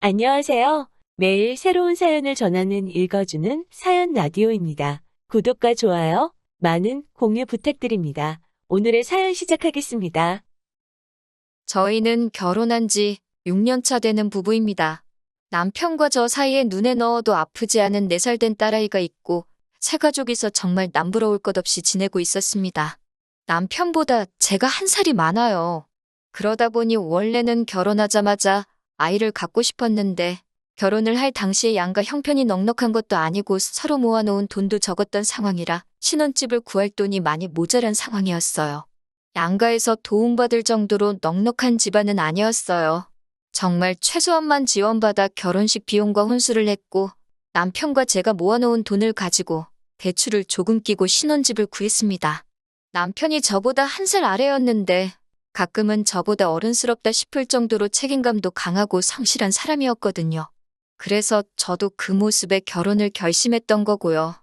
안녕하세요. 매일 새로운 사연을 전하는 읽어주는 사연 라디오입니다. 구독과 좋아요, 많은 공유 부탁드립니다. 오늘의 사연 시작하겠습니다. 저희는 결혼한 지 6년 차 되는 부부입니다. 남편과 저 사이에 눈에 넣어도 아프지 않은 4살 된 딸아이가 있고 새가족이서 정말 남부러울 것 없이 지내고 있었습니다. 남편보다 제가 1살이 많아요. 그러다 보니 원래는 결혼하자마자 아이를 갖고 싶었는데 결혼을 할 당시에 양가 형편이 넉넉한 것도 아니고 서로 모아놓은 돈도 적었던 상황이라 신혼집을 구할 돈이 많이 모자란 상황이었어요. 양가에서 도움받을 정도로 넉넉한 집안은 아니었어요. 정말 최소한만 지원받아 결혼식 비용과 혼수를 했고 남편과 제가 모아놓은 돈을 가지고 대출을 조금 끼고 신혼집을 구했습니다. 남편이 저보다 1살 아래였는데 가끔은 저보다 어른스럽다 싶을 정도로 책임감도 강하고 성실한 사람이었거든요. 그래서 저도 그 모습에 결혼을 결심했던 거고요.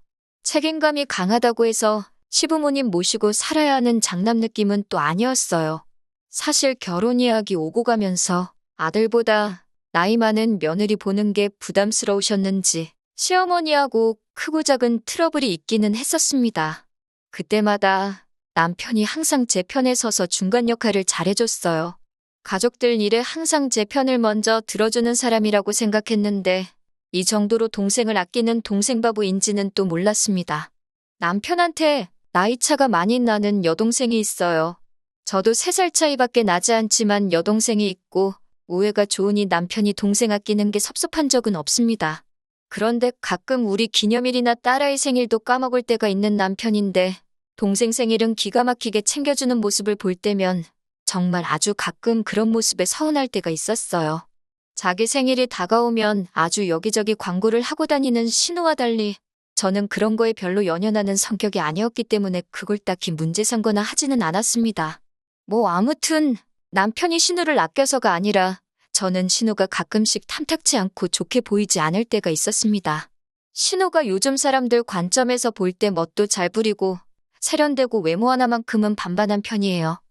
책임감이 강하다고 해서 시부모님 모시고 살아야 하는 장남 느낌은 또 아니었어요. 사실 결혼 이야기 오고 가면서 아들보다 나이 많은 며느리 보는 게 부담스러우셨는지 시어머니하고 크고 작은 트러블이 있기는 했었습니다. 그때마다 남편이 항상 제 편에 서서 중간 역할을 잘해줬어요. 가족들 일에 항상 제 편을 먼저 들어주는 사람이라고 생각했는데 이 정도로 동생을 아끼는 동생 바보인지는 또 몰랐습니다. 남편한테 나이 차가 많이 나는 여동생이 있어요. 저도 3살 차이밖에 나지 않지만 여동생이 있고 우애가 좋으니 남편이 동생 아끼는 게 섭섭한 적은 없습니다. 그런데 가끔 우리 기념일이나 딸아이 생일도 까먹을 때가 있는 남편인데 동생 생일은 기가 막히게 챙겨주는 모습을 볼 때면 정말 아주 가끔 그런 모습에 서운할 때가 있었어요. 자기 생일이 다가오면 아주 여기저기 광고를 하고 다니는 신우와 달리 저는 그런 거에 별로 연연하는 성격이 아니었기 때문에 그걸 딱히 문제 삼거나 하지는 않았습니다. 뭐 아무튼 남편이 신우를 아껴서가 아니라 저는 신우가 가끔씩 탐탁치 않고 좋게 보이지 않을 때가 있었습니다. 신우가 요즘 사람들 관점에서 볼 때 멋도 잘 부리고 세련되고 외모 하나만큼은 반반한 편이에요.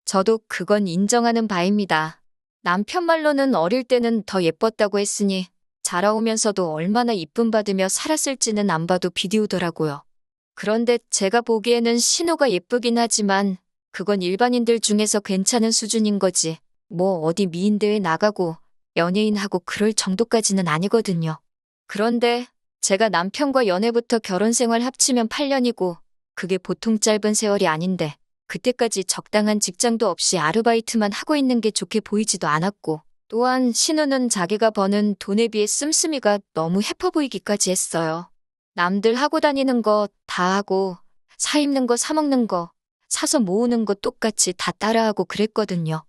저도 그건 인정하는 바입니다. 남편 말로는 어릴 때는 더 예뻤다고 했으니 자라오면서도 얼마나 이쁨 받으며 살았을지는 안 봐도 비디오더라고요. 그런데 제가 보기에는 신우가 예쁘긴 하지만 그건 일반인들 중에서 괜찮은 수준인 거지. 뭐 어디 미인대회 나가고 연예인하고 그럴 정도까지는 아니거든요. 그런데 제가 남편과 연애부터 결혼 생활 합치면 8년이고 그게 보통 짧은 세월이 아닌데 그때까지 적당한 직장도 없이 아르바이트만 하고 있는 게 좋게 보이지도 않았고 또한 신우는 자기가 버는 돈에 비해 씀씀이가 너무 해퍼 보이기까지 했어요. 남들 하고 다니는 거 다 하고 사 입는 거 사 먹는 거 사서 모으는 거 똑같이 다 따라하고 그랬거든요.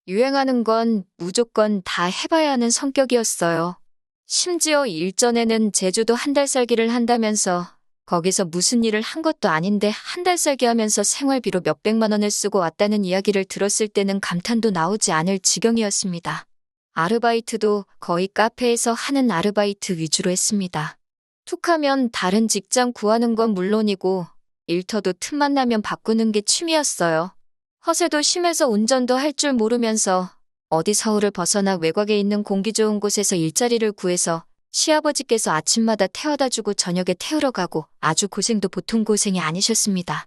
유행하는 건 무조건 다 해봐야 하는 성격이었어요. 심지어 일전에는 제주도 1달 살기를 한다면서 거기서 무슨 일을 한 것도 아닌데 1달 살기 하면서 생활비로 몇백만 원을 쓰고 왔다는 이야기를 들었을 때는 감탄도 나오지 않을 지경이었습니다. 아르바이트도 거의 카페에서 하는 아르바이트 위주로 했습니다. 툭하면 다른 직장 구하는 건 물론이고 일터도 틈만 나면 바꾸는 게 취미였어요. 허세도 심해서 운전도 할 줄 모르면서 어디 서울을 벗어나 외곽에 있는 공기 좋은 곳에서 일자리를 구해서 시아버지께서 아침마다 태워다 주고 저녁에 태우러 가고 아주 고생도 보통 고생이 아니셨습니다.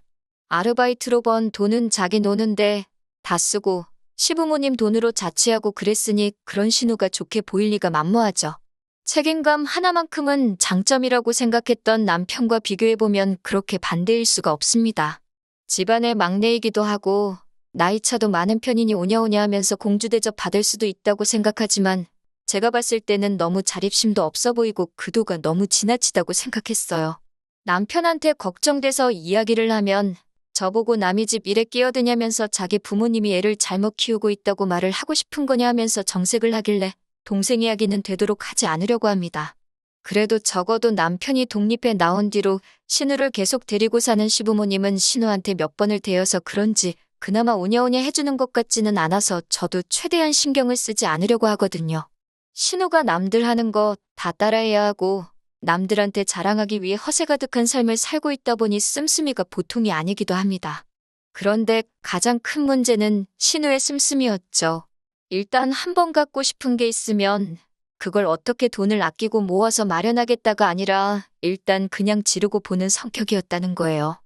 아르바이트로 번 돈은 자기 노는데 다 쓰고 시부모님 돈으로 자취하고 그랬으니 그런 신우가 좋게 보일 리가 만무하죠. 책임감 하나만큼은 장점이라고 생각했던 남편과 비교해보면 그렇게 반대일 수가 없습니다. 집안의 막내이기도 하고 나이차도 많은 편이니 오냐오냐 하면서 공주대접 받을 수도 있다고 생각하지만 제가 봤을 때는 너무 자립심도 없어 보이고 그도가 너무 지나치다고 생각했어요. 남편한테 걱정돼서 이야기를 하면 저보고 남의 집 일에 끼어드냐면서 자기 부모님이 애를 잘못 키우고 있다고 말을 하고 싶은 거냐 하면서 정색을 하길래 동생 이야기는 되도록 하지 않으려고 합니다. 그래도 적어도 남편이 독립해 나온 뒤로 신우를 계속 데리고 사는 시부모님은 신우한테 몇 번을 대어서 그런지 그나마 오냐오냐 해주는 것 같지는 않아서 저도 최대한 신경을 쓰지 않으려고 하거든요. 신우가 남들 하는 거 다 따라해야 하고 남들한테 자랑하기 위해 허세 가득한 삶을 살고 있다 보니 씀씀이가 보통이 아니기도 합니다. 그런데 가장 큰 문제는 신우의 씀씀이었죠. 일단 한 번 갖고 싶은 게 있으면 그걸 어떻게 돈을 아끼고 모아서 마련하겠다가 아니라 일단 그냥 지르고 보는 성격이었다는 거예요.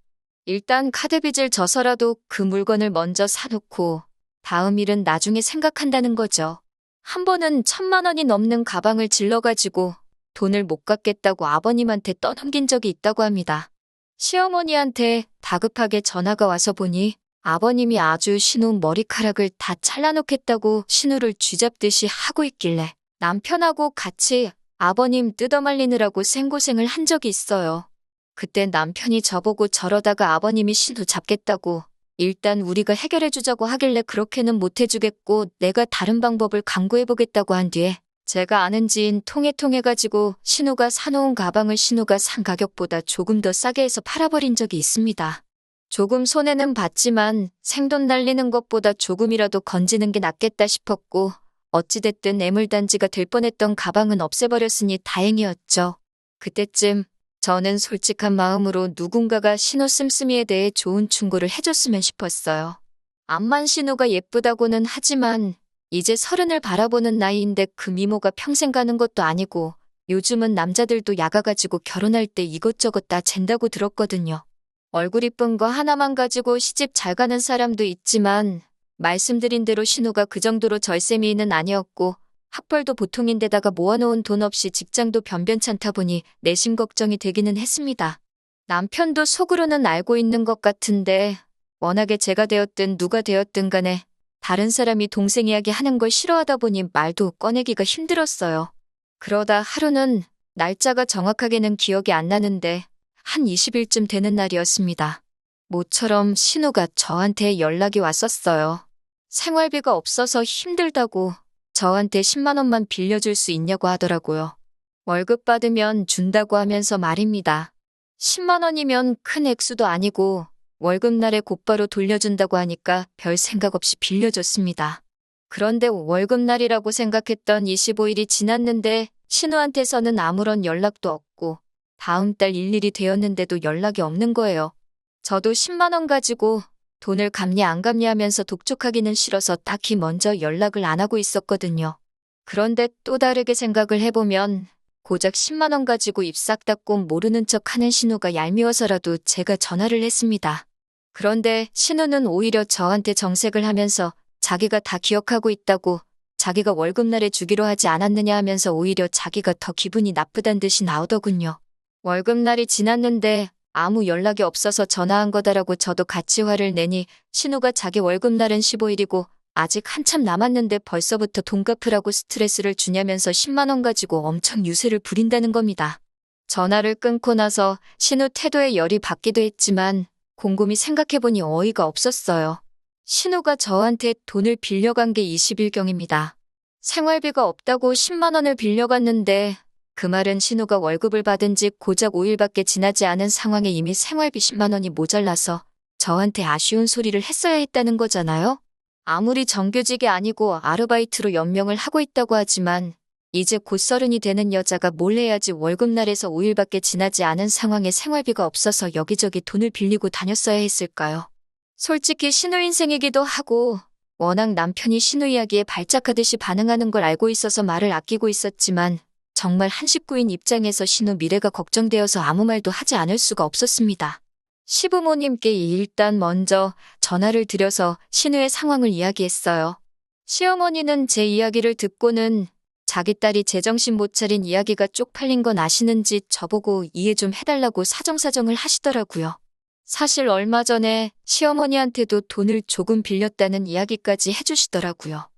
일단 카드빚을 져서라도 그 물건을 먼저 사놓고 다음 일은 나중에 생각한다는 거죠. 한 번은 1,000만 원이 넘는 가방을 질러가지고 돈을 못 갚겠다고 아버님한테 떠넘긴 적이 있다고 합니다. 시어머니한테 다급하게 전화가 와서 보니 아버님이 아주 신우 머리카락을 다 잘라놓겠다고 신우를 쥐잡듯이 하고 있길래 남편하고 같이 아버님 뜯어말리느라고 생고생을 한 적이 있어요. 그때 남편이 저보고 저러다가 아버님이 신우 잡겠다고 일단 우리가 해결해주자고 하길래 그렇게는 못해주겠고 내가 다른 방법을 강구해보겠다고 한 뒤에 제가 아는 지인 통해가지고 신우가 사놓은 가방을 신우가 산 가격보다 조금 더 싸게 해서 팔아버린 적이 있습니다. 조금 손해는 봤지만 생돈 날리는 것보다 조금이라도 건지는 게 낫겠다 싶었고 어찌됐든 애물단지가 될 뻔했던 가방은 없애버렸으니 다행이었죠. 그때쯤 저는 솔직한 마음으로 누군가가 신우 씀씀이에 대해 좋은 충고를 해줬으면 싶었어요. 암만 신우가 예쁘다고는 하지만 이제 30을 바라보는 나이인데 그 미모가 평생 가는 것도 아니고 요즘은 남자들도 야가가지고 결혼할 때 이것저것 다 잰다고 들었거든요. 얼굴 이쁜 거 하나만 가지고 시집 잘 가는 사람도 있지만 말씀드린 대로 신우가 그 정도로 절세미인은 아니었고 학벌도 보통인데다가 모아놓은 돈 없이 직장도 변변찮다 보니 내심 걱정이 되기는 했습니다. 남편도 속으로는 알고 있는 것 같은데 워낙에 제가 되었든 누가 되었든 간에 다른 사람이 동생 이야기 하는 걸 싫어하다 보니 말도 꺼내기가 힘들었어요. 그러다 하루는 날짜가 정확하게는 기억이 안 나는데 한 20일쯤 되는 날이었습니다. 모처럼 신우가 저한테 연락이 왔었어요. 생활비가 없어서 힘들다고 저한테 10만 원만 빌려줄 수 있냐고 하더라고요. 월급 받으면 준다고 하면서 말입니다. 10만 원이면 큰 액수도 아니고 월급날에 곧바로 돌려준다고 하니까 별 생각 없이 빌려줬습니다. 그런데 월급날이라고 생각했던 25일이 지났는데 신우한테서는 아무런 연락도 없고 다음 달 일일이 되었는데도 연락이 없는 거예요. 저도 10만 원 가지고 돈을 갚니 안 갚니 하면서 독촉하기는 싫어서 딱히 먼저 연락을 안 하고 있었거든요. 그런데 또 다르게 생각을 해보면 고작 10만 원 가지고 입 싹 닫고 모르는 척 하는 신우가 얄미워서라도 제가 전화를 했습니다. 그런데 신우는 오히려 저한테 정색을 하면서 자기가 다 기억하고 있다고 자기가 월급날에 주기로 하지 않았느냐 하면서 오히려 자기가 더 기분이 나쁘단 듯이 나오더군요. 월급날이 지났는데 아무 연락이 없어서 전화한 거다라고 저도 같이 화를 내니 신우가 자기 월급날은 15일이고 아직 한참 남았는데 벌써부터 돈 갚으라고 스트레스를 주냐면서 10만 원 가지고 엄청 유세를 부린다는 겁니다. 전화를 끊고 나서 신우 태도에 열이 받기도 했지만 곰곰이 생각해보니 어이가 없었어요. 신우가 저한테 돈을 빌려간 게 20일경입니다. 생활비가 없다고 10만 원을 빌려갔는데 그 말은 신우가 월급을 받은 지 고작 5일밖에 지나지 않은 상황에 이미 생활비 10만 원이 모자라서 저한테 아쉬운 소리를 했어야 했다는 거잖아요. 아무리 정규직이 아니고 아르바이트로 연명을 하고 있다고 하지만 이제 곧 30이 되는 여자가 뭘 해야지 월급날에서 5일밖에 지나지 않은 상황에 생활비가 없어서 여기저기 돈을 빌리고 다녔어야 했을까요? 솔직히 신우 인생이기도 하고 워낙 남편이 신우 이야기에 발작하듯이 반응하는 걸 알고 있어서 말을 아끼고 있었지만 정말 한 식구인 입장에서 신우 미래가 걱정되어서 아무 말도 하지 않을 수가 없었습니다. 시부모님께 일단 먼저 전화를 드려서 신우의 상황을 이야기했어요. 시어머니는 제 이야기를 듣고는 자기 딸이 제정신 못 차린 이야기가 쪽팔린 건 아시는지 저보고 이해 좀 해달라고 사정사정을 하시더라고요. 사실 얼마 전에 시어머니한테도 돈을 조금 빌렸다는 이야기까지 해주시더라고요.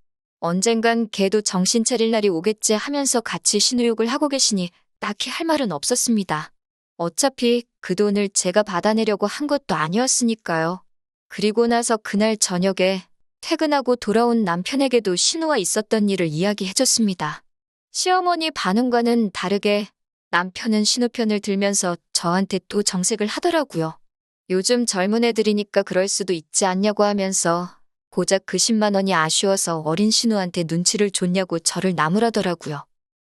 언젠간 걔도 정신 차릴 날이 오겠지 하면서 같이 신우욕을 하고 계시니 딱히 할 말은 없었습니다. 어차피 그 돈을 제가 받아내려고 한 것도 아니었으니까요. 그리고 나서 그날 저녁에 퇴근하고 돌아온 남편에게도 신우와 있었던 일을 이야기해줬습니다. 시어머니 반응과는 다르게 남편은 신우 편을 들면서 저한테 또 정색을 하더라고요. 요즘 젊은 애들이니까 그럴 수도 있지 않냐고 하면서 고작 그 10만 원이 아쉬워서 어린 신우한테 눈치를 줬냐고 저를 나무라더라고요.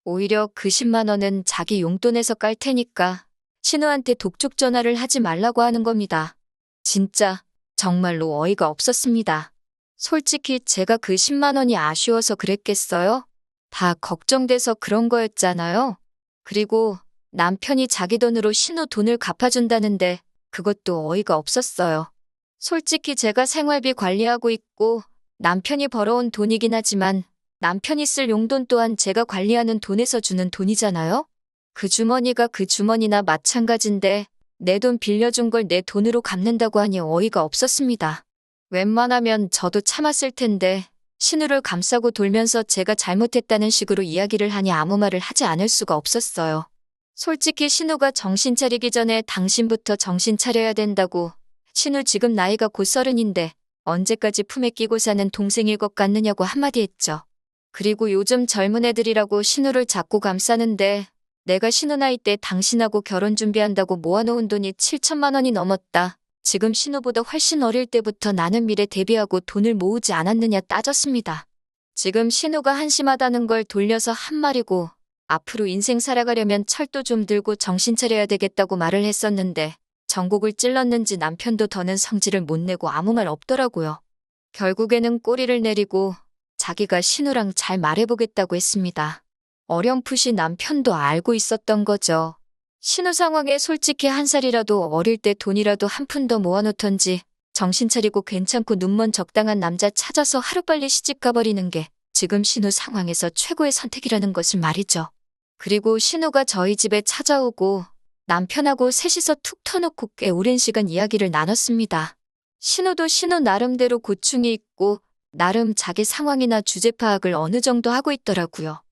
오히려 그 10만 원은 자기 용돈에서 깔 테니까 신우한테 독촉 전화를 하지 말라고 하는 겁니다. 진짜 정말로 어이가 없었습니다. 솔직히 제가 그 10만 원이 아쉬워서 그랬겠어요? 다 걱정돼서 그런 거였잖아요. 그리고 남편이 자기 돈으로 신우 돈을 갚아준다는데 그것도 어이가 없었어요. 솔직히 제가 생활비 관리하고 있고 남편이 벌어온 돈이긴 하지만 남편이 쓸 용돈 또한 제가 관리하는 돈에서 주는 돈이잖아요? 그 주머니가 그 주머니나 마찬가지인데 내 돈 빌려준 걸 내 돈으로 갚는다고 하니 어이가 없었습니다. 웬만하면 저도 참았을 텐데 신우를 감싸고 돌면서 제가 잘못했다는 식으로 이야기를 하니 아무 말을 하지 않을 수가 없었어요. 솔직히 신우가 정신 차리기 전에 당신부터 정신 차려야 된다고. 신우 지금 나이가 곧 30인데 언제까지 품에 끼고 사는 동생일 것 같느냐고 한마디 했죠. 그리고 요즘 젊은 애들이라고 신우를 자꾸 감싸는데 내가 신우 나이 때 당신하고 결혼 준비한다고 모아놓은 돈이 7천만 원이 넘었다. 지금 신우보다 훨씬 어릴 때부터 나는 미래 대비하고 돈을 모으지 않았느냐 따졌습니다. 지금 신우가 한심하다는 걸 돌려서 한 말이고 앞으로 인생 살아가려면 철도 좀 들고 정신 차려야 되겠다고 말을 했었는데 전곡을 찔렀는지 남편도 더는 성질을 못 내고 아무 말 없더라고요. 결국에는 꼬리를 내리고 자기가 신우랑 잘 말해보겠다고 했습니다. 어렴풋이 남편도 알고 있었던 거죠. 신우 상황에 솔직히 한 살이라도 어릴 때 돈이라도 한 푼 더 모아놓던지 정신 차리고 괜찮고 눈먼 적당한 남자 찾아서 하루빨리 시집 가버리는 게 지금 신우 상황에서 최고의 선택이라는 것을 말이죠. 그리고 신우가 저희 집에 찾아오고 남편하고 셋이서 툭 터놓고 꽤 오랜 시간 이야기를 나눴습니다. 신우도 신우 나름대로 고충이 있고 나름 자기 상황이나 주제 파악을 어느 정도 하고 있더라고요.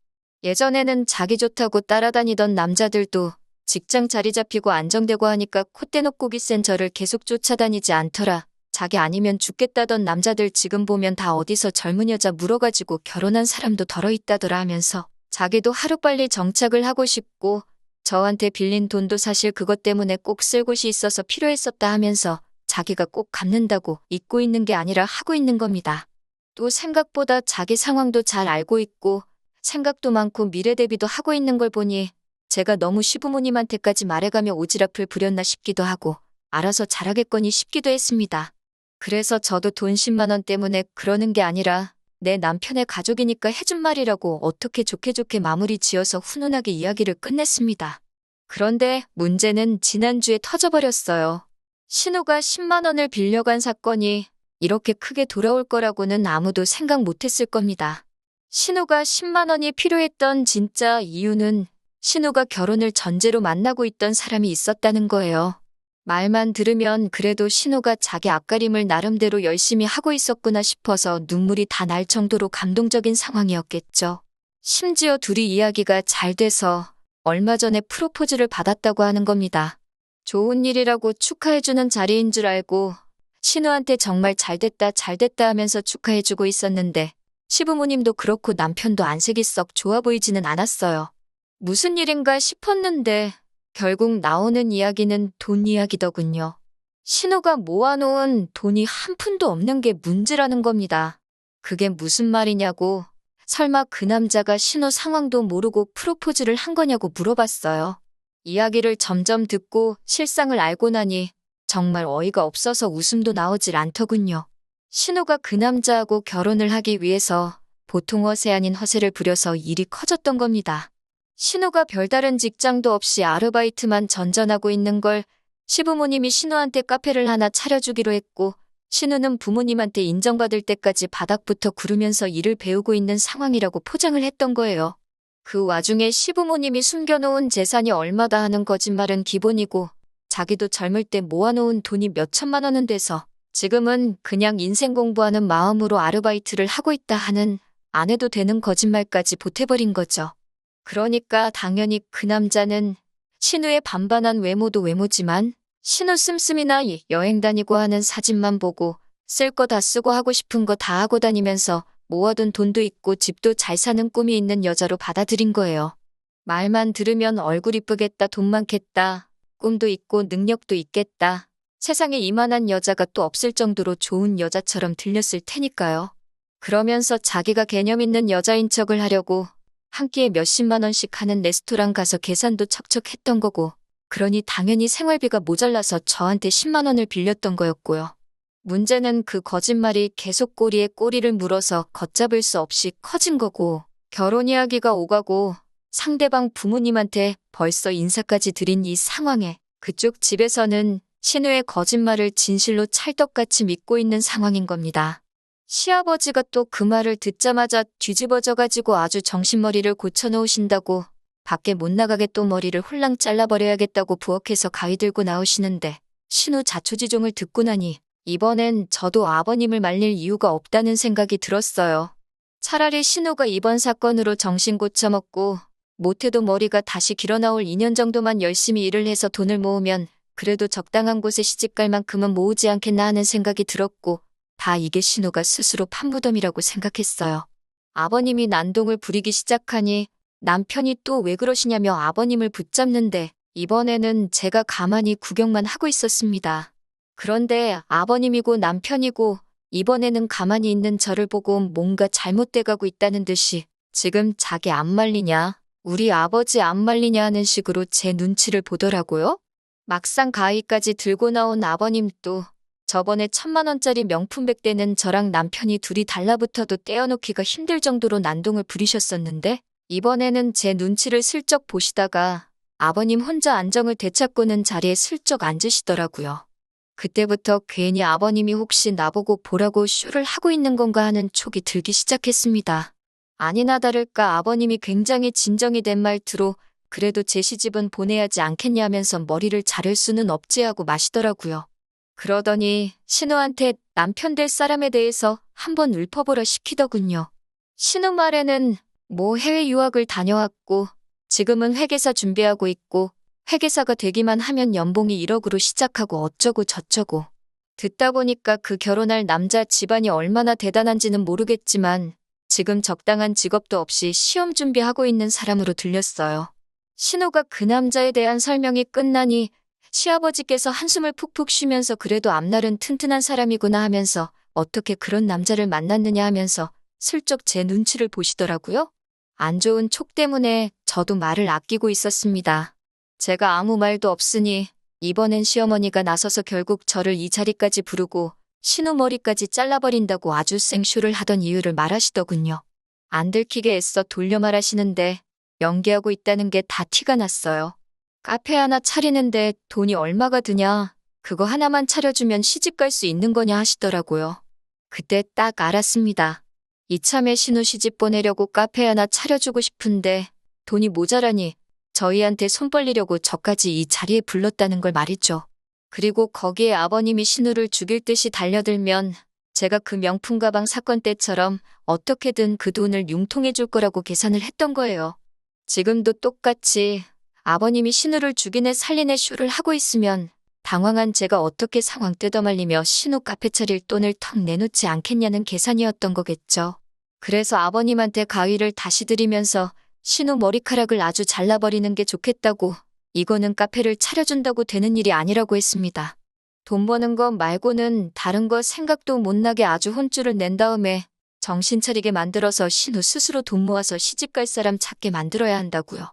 예전에는 자기 좋다고 따라다니던 남자들도 직장 자리 잡히고 안정되고 하니까 콧대 놓고 기센 저를 계속 쫓아다니지 않더라. 자기 아니면 죽겠다던 남자들 지금 보면 다 어디서 젊은 여자 물어가지고 결혼한 사람도 덜어 있다더라 하면서 자기도 하루빨리 정착을 하고 싶고 저한테 빌린 돈도 사실 그것 때문에 꼭 쓸 곳이 있어서 필요했었다 하면서 자기가 꼭 갚는다고 잊고 있는 게 아니라 하고 있는 겁니다. 또 생각보다 자기 상황도 잘 알고 있고 생각도 많고 미래 대비도 하고 있는 걸 보니 제가 너무 시부모님한테까지 말해가며 오지랖을 부렸나 싶기도 하고 알아서 잘하겠거니 싶기도 했습니다. 그래서 저도 돈 10만 원 때문에 그러는 게 아니라 내 남편의 가족이니까 해준 말이라고 어떻게 좋게 마무리 지어서 훈훈하게 이야기를 끝냈습니다. 그런데 문제는 지난주에 터져버렸어요. 신우가 10만 원을 빌려간 사건이 이렇게 크게 돌아올 거라고는 아무도 생각 못했을 겁니다. 신우가 10만 원이 필요했던 진짜 이유는 신우가 결혼을 전제로 만나고 있던 사람이 있었다는 거예요. 말만 들으면 그래도 신우가 자기 앞가림을 나름대로 열심히 하고 있었구나 싶어서 눈물이 다 날 정도로 감동적인 상황이었겠죠. 심지어 둘이 이야기가 잘 돼서 얼마 전에 프로포즈를 받았다고 하는 겁니다. 좋은 일이라고 축하해주는 자리인 줄 알고 신우한테 정말 잘됐다 하면서 축하해주고 있었는데 시부모님도 그렇고 남편도 안색이 썩 좋아 보이지는 않았어요. 무슨 일인가 싶었는데 결국 나오는 이야기는 돈 이야기더군요. 신우가 모아놓은 돈이 한 푼도 없는 게 문제라는 겁니다. 그게 무슨 말이냐고 설마 그 남자가 신우 상황도 모르고 프로포즈를 한 거냐고 물어봤어요. 이야기를 점점 듣고 실상을 알고 나니 정말 어이가 없어서 웃음도 나오질 않더군요. 신우가 그 남자하고 결혼을 하기 위해서 보통 허세 아닌 허세를 부려서 일이 커졌던 겁니다. 신우가 별다른 직장도 없이 아르바이트만 전전하고 있는 걸 시부모님이 신우한테 카페를 하나 차려주기로 했고 신우는 부모님한테 인정받을 때까지 바닥부터 구르면서 일을 배우고 있는 상황이라고 포장을 했던 거예요. 그 와중에 시부모님이 숨겨놓은 재산이 얼마다 하는 거짓말은 기본이고 자기도 젊을 때 모아놓은 돈이 몇 천만 원은 돼서 지금은 그냥 인생 공부하는 마음으로 아르바이트를 하고 있다 하는 안 해도 되는 거짓말까지 보태버린 거죠. 그러니까 당연히 그 남자는 신우의 반반한 외모도 외모지만 신우 씀씀이나 여행 다니고 하는 사진만 보고 쓸 거 다 쓰고 하고 싶은 거 다 하고 다니면서 모아둔 돈도 있고 집도 잘 사는 꿈이 있는 여자로 받아들인 거예요. 말만 들으면 얼굴 이쁘겠다, 돈 많겠다, 꿈도 있고 능력도 있겠다. 세상에 이만한 여자가 또 없을 정도로 좋은 여자처럼 들렸을 테니까요. 그러면서 자기가 개념 있는 여자인 척을 하려고 한 끼에 몇십만 원씩 하는 레스토랑 가서 계산도 척척했던 거고 그러니 당연히 생활비가 모자라서 저한테 10만 원을 빌렸던 거였고요. 문제는 그 거짓말이 계속 꼬리에 꼬리를 물어서 걷잡을 수 없이 커진 거고 결혼 이야기가 오가고 상대방 부모님한테 벌써 인사까지 드린 이 상황에 그쪽 집에서는 신우의 거짓말을 진실로 찰떡같이 믿고 있는 상황인 겁니다. 시아버지가 또 그 말을 듣자마자 뒤집어져가지고 아주 정신머리를 고쳐놓으신다고 밖에 못 나가게 또 머리를 홀랑 잘라버려야겠다고 부엌에서 가위 들고 나오시는데 신우 자초지종을 듣고 나니 이번엔 저도 아버님을 말릴 이유가 없다는 생각이 들었어요. 차라리 신우가 이번 사건으로 정신 고쳐먹고 못해도 머리가 다시 길어나올 2년 정도만 열심히 일을 해서 돈을 모으면 그래도 적당한 곳에 시집갈 만큼은 모으지 않겠나 하는 생각이 들었고 다 이게 신우가 스스로 판무덤이라고 생각했어요. 아버님이 난동을 부리기 시작하니 남편이 또 왜 그러시냐며 아버님을 붙잡는데 이번에는 제가 가만히 구경만 하고 있었습니다. 그런데 아버님이고 남편이고 이번에는 가만히 있는 저를 보고 뭔가 잘못돼 가고 있다는 듯이 지금 자기 안 말리냐, 우리 아버지 안 말리냐 하는 식으로 제 눈치를 보더라고요. 막상 가위까지 들고 나온 아버님도 저번에 1,000만 원짜리 명품 백대는 저랑 남편이 둘이 달라붙어도 떼어놓기가 힘들 정도로 난동을 부리셨었는데 이번에는 제 눈치를 슬쩍 보시다가 아버님 혼자 안정을 되찾고는 자리에 슬쩍 앉으시더라고요. 그때부터 괜히 아버님이 혹시 나보고 보라고 쇼를 하고 있는 건가 하는 촉이 들기 시작했습니다. 아니나 다를까 아버님이 굉장히 진정이 된 말투로 그래도 제 시집은 보내야지 않겠냐 하면서 머리를 자를 수는 없지 하고 마시더라고요. 그러더니 신우한테 남편 될 사람에 대해서 한번 읊어보라 시키더군요. 신우 말에는 뭐 해외 유학을 다녀왔고 지금은 회계사 준비하고 있고 회계사가 되기만 하면 연봉이 1억으로 시작하고 어쩌고 저쩌고. 듣다 보니까 그 결혼할 남자 집안이 얼마나 대단한지는 모르겠지만 지금 적당한 직업도 없이 시험 준비하고 있는 사람으로 들렸어요. 신우가 그 남자에 대한 설명이 끝나니 시아버지께서 한숨을 푹푹 쉬면서 그래도 앞날은 튼튼한 사람이구나 하면서 어떻게 그런 남자를 만났느냐 하면서 슬쩍 제 눈치를 보시더라고요. 안 좋은 촉 때문에 저도 말을 아끼고 있었습니다. 제가 아무 말도 없으니 이번엔 시어머니가 나서서 결국 저를 이 자리까지 부르고 신우 머리까지 잘라버린다고 아주 생쇼를 하던 이유를 말하시더군요. 안 들키게 애써 돌려 말하시는데 연기하고 있다는 게 다 티가 났어요. 카페 하나 차리는데 돈이 얼마가 드냐, 그거 하나만 차려주면 시집갈 수 있는 거냐 하시더라고요. 그때 딱 알았습니다. 이참에 신우 시집 보내려고 카페 하나 차려주고 싶은데 돈이 모자라니 저희한테 손 벌리려고 저까지 이 자리에 불렀다는 걸 말이죠. 그리고 거기에 아버님이 신우를 죽일 듯이 달려들면 제가 그 명품 가방 사건 때처럼 어떻게든 그 돈을 융통해 줄 거라고 계산을 했던 거예요. 지금도 똑같이 아버님이 신우를 죽이네 살리네 쇼를 하고 있으면 당황한 제가 어떻게 상황 뜯어말리며 신우 카페 차릴 돈을 턱 내놓지 않겠냐는 계산이었던 거겠죠. 그래서 아버님한테 가위를 다시 드리면서 신우 머리카락을 아주 잘라버리는 게 좋겠다고, 이거는 카페를 차려준다고 되는 일이 아니라고 했습니다. 돈 버는 거 말고는 다른 거 생각도 못 나게 아주 혼쭐을 낸 다음에 정신 차리게 만들어서 신우 스스로 돈 모아서 시집갈 사람 찾게 만들어야 한다고요.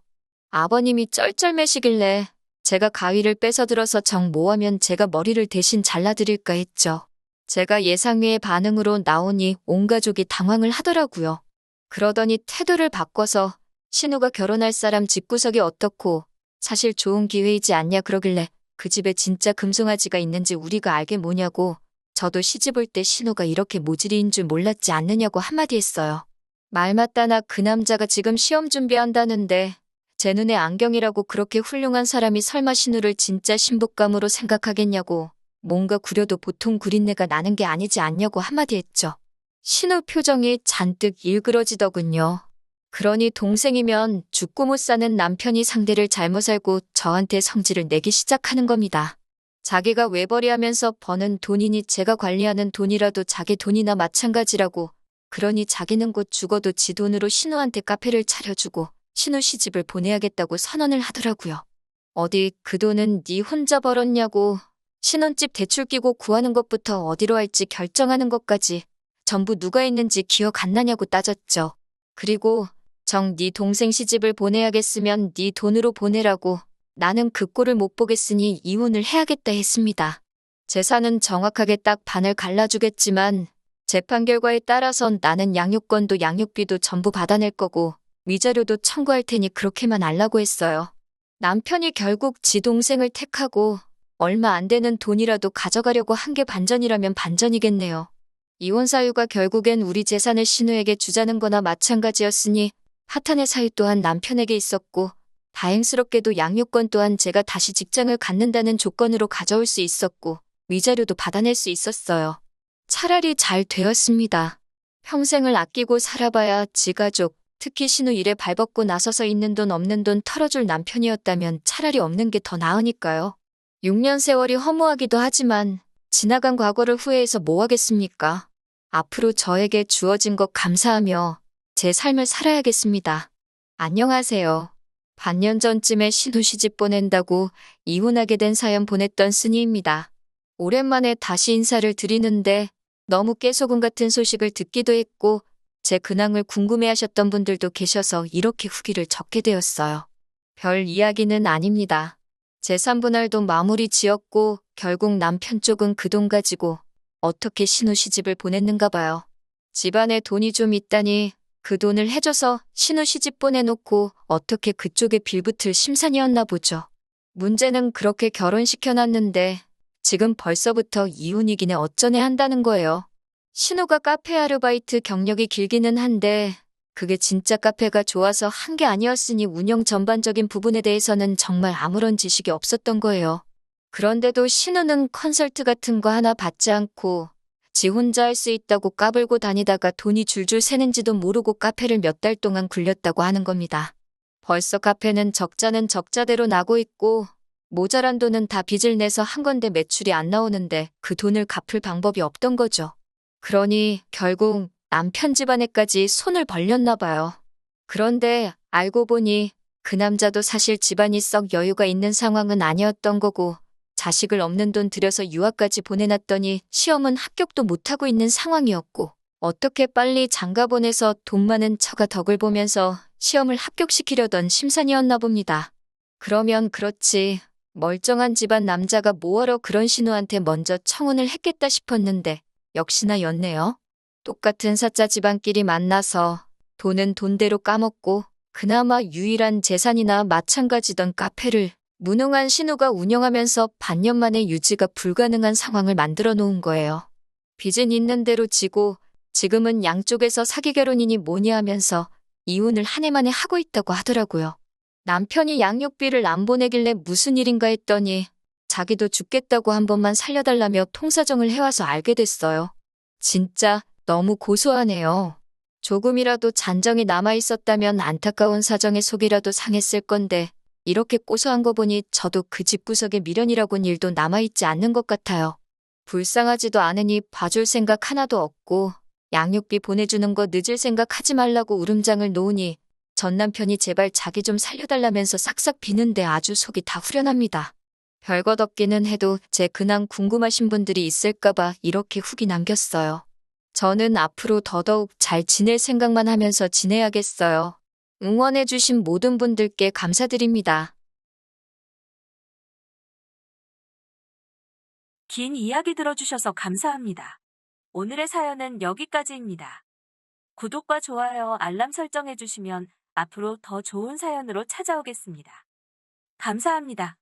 아버님이 쩔쩔매시길래 제가 가위를 뺏어들어서 정 모하면 제가 머리를 대신 잘라드릴까 했죠. 제가 예상 외의 반응으로 나오니 온 가족이 당황을 하더라고요. 그러더니 태도를 바꿔서 신우가 결혼할 사람 집구석이 어떻고 사실 좋은 기회이지 않냐 그러길래 그 집에 진짜 금송아지가 있는지 우리가 알게 뭐냐고, 저도 시집 올 때 신우가 이렇게 모질이인 줄 몰랐지 않느냐고 한마디 했어요. 말 맞다나 그 남자가 지금 시험 준비한다는데 제 눈에 안경이라고 그렇게 훌륭한 사람이 설마 신우를 진짜 신부감으로 생각하겠냐고, 뭔가 구려도 보통 구린내가 나는 게 아니지 않냐고 한마디 했죠. 신우 표정이 잔뜩 일그러지더군요. 그러니 동생이면 죽고 못 사는 남편이 상대를 잘못 알고 저한테 성질을 내기 시작하는 겁니다. 자기가 외벌이하면서 버는 돈이니 제가 관리하는 돈이라도 자기 돈이나 마찬가지라고, 그러니 자기는 곧 죽어도 지 돈으로 신우한테 카페를 차려주고 신우 시집을 보내야겠다고 선언을 하더라고요. 어디 그 돈은 네 혼자 벌었냐고, 신혼집 대출 끼고 구하는 것부터 어디로 할지 결정하는 것까지 전부 누가 있는지 기억 안 나냐고 따졌죠. 그리고 정 네 동생 시집을 보내야겠으면 네 돈으로 보내라고, 나는 그 꼴을 못 보겠으니 이혼을 해야겠다 했습니다. 재산은 정확하게 딱 반을 갈라주겠지만 재판 결과에 따라선 나는 양육권도 양육비도 전부 받아낼 거고 위자료도 청구할 테니 그렇게만 알라고 했어요. 남편이 결국 지 동생을 택하고 얼마 안 되는 돈이라도 가져가려고 한 게 반전이라면 반전이겠네요. 이혼 사유가 결국엔 우리 재산을 신우에게 주자는 거나 마찬가지였으니 파탄의 사유 또한 남편에게 있었고 다행스럽게도 양육권 또한 제가 다시 직장을 갖는다는 조건으로 가져올 수 있었고 위자료도 받아낼 수 있었어요. 차라리 잘 되었습니다. 평생을 아끼고 살아봐야 지 가족, 특히 신우 일에 발벗고 나서서 있는 돈 없는 돈 털어줄 남편이었다면 차라리 없는 게 더 나으니까요. 6년 세월이 허무하기도 하지만 지나간 과거를 후회해서 뭐 하겠습니까? 앞으로 저에게 주어진 것 감사하며 제 삶을 살아야겠습니다. 안녕하세요. 반년 전쯤에 신우 시집 보낸다고 이혼하게 된 사연 보냈던 쓰니입니다. 오랜만에 다시 인사를 드리는데 너무 깨소금 같은 소식을 듣기도 했고 제 근황을 궁금해하셨던 분들도 계셔서 이렇게 후기를 적게 되었어요. 별 이야기는 아닙니다. 재산분할도 마무리 지었고 결국 남편 쪽은 그 돈 가지고 어떻게 신우 시집을 보냈는가 봐요. 집안에 돈이 좀 있다니 그 돈을 해줘서 신우 시집 보내놓고 어떻게 그쪽에 빌붙을 심산이었나 보죠. 문제는 그렇게 결혼시켜놨는데 지금 벌써부터 이혼이기네 어쩌네 한다는 거예요. 신우가 카페 아르바이트 경력이 길기는 한데 그게 진짜 카페가 좋아서 한 게 아니었으니 운영 전반적인 부분에 대해서는 정말 아무런 지식이 없었던 거예요. 그런데도 신우는 컨설트 같은 거 하나 받지 않고 지 혼자 할 수 있다고 까불고 다니다가 돈이 줄줄 새는지도 모르고 카페를 몇 달 동안 굴렸다고 하는 겁니다. 벌써 카페는 적자는 적자대로 나고 있고 모자란 돈은 다 빚을 내서 한 건데 매출이 안 나오는데 그 돈을 갚을 방법이 없던 거죠. 그러니 결국 남편 집안에까지 손을 벌렸나 봐요. 그런데 알고 보니 그 남자도 사실 집안이 썩 여유가 있는 상황은 아니었던 거고 자식을 없는 돈 들여서 유학까지 보내놨더니 시험은 합격도 못하고 있는 상황이었고 어떻게 빨리 장가 보내서 돈 많은 처가 덕을 보면서 시험을 합격시키려던 심산이었나 봅니다. 그러면 그렇지 멀쩡한 집안 남자가 뭐하러 그런 신우한테 먼저 청혼을 했겠다 싶었는데 역시나 였네요. 똑같은 사짜 집안끼리 만나서 돈은 돈대로 까먹고 그나마 유일한 재산이나 마찬가지던 카페를 무능한 신우가 운영하면서 반년 만에 유지가 불가능한 상황을 만들어 놓은 거예요. 빚은 있는 대로 지고 지금은 양쪽에서 사기 결혼이니 뭐니 하면서 이혼을 한 해 만에 하고 있다고 하더라고요. 남편이 양육비를 안 보내길래 무슨 일인가 했더니 자기도 죽겠다고 한 번만 살려달라며 통사정을 해와서 알게 됐어요. 진짜 너무 고소하네요. 조금이라도 잔정이 남아있었다면 안타까운 사정에 속이라도 상했을 건데 이렇게 고소한 거 보니 저도 그 집구석에 미련이라곤 일도 남아있지 않는 것 같아요. 불쌍하지도 않으니 봐줄 생각 하나도 없고 양육비 보내주는 거 늦을 생각 하지 말라고 울음장을 놓으니 전 남편이 제발 자기 좀 살려달라면서 싹싹 비는데 아주 속이 다 후련합니다. 별것 없기는 해도 제 근황 궁금하신 분들이 있을까봐 이렇게 후기 남겼어요. 저는 앞으로 더더욱 잘 지낼 생각만 하면서 지내야겠어요. 응원해주신 모든 분들께 감사드립니다. 긴 이야기 들어주셔서 감사합니다. 오늘의 사연은 여기까지입니다. 구독과 좋아요, 알람 설정해주시면 앞으로 더 좋은 사연으로 찾아오겠습니다. 감사합니다.